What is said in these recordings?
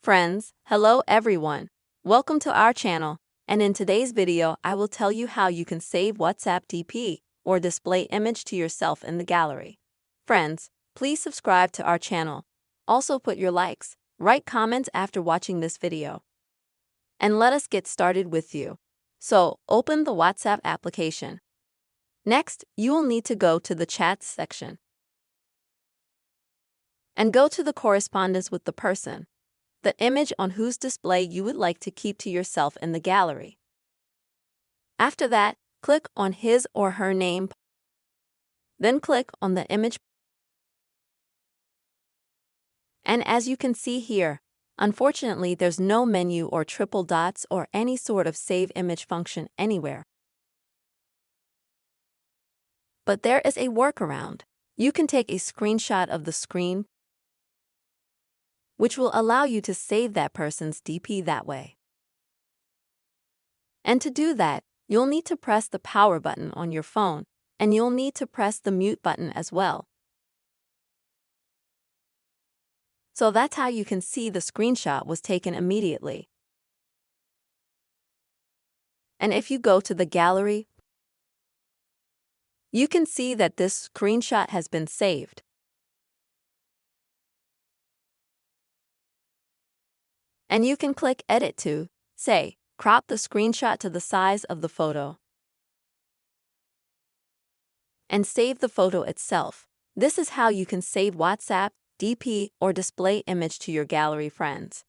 Friends, hello everyone. Welcome to our channel, and in today's video I will tell you how you can save WhatsApp DP or display image to yourself in the gallery. Friends, please subscribe to our channel. Also put your likes, write comments after watching this video. And let us get started with you. So, open the WhatsApp application. Next, you will need to go to the Chats section and go to the correspondence with the person, the image on whose display you would like to keep to yourself in the gallery. After that, click on his or her name. Then click on the image. And as you can see here, unfortunately there's no menu or triple dots or any sort of save image function anywhere. But there is a workaround. You can take a screenshot of the screen, which will allow you to save that person's DP that way. And to do that, you'll need to press the power button on your phone, and you'll need to press the mute button as well. So that's how you can see the screenshot was taken immediately. And if you go to the gallery, you can see that this screenshot has been saved. And you can click Edit to, say, crop the screenshot to the size of the photo, and save the photo itself. This is how you can save WhatsApp, DP, or display image to your gallery, friends.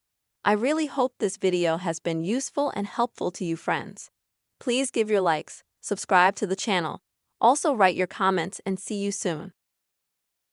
I really hope this video has been useful and helpful to you, friends. Please give your likes, subscribe to the channel, also write your comments, and see you soon.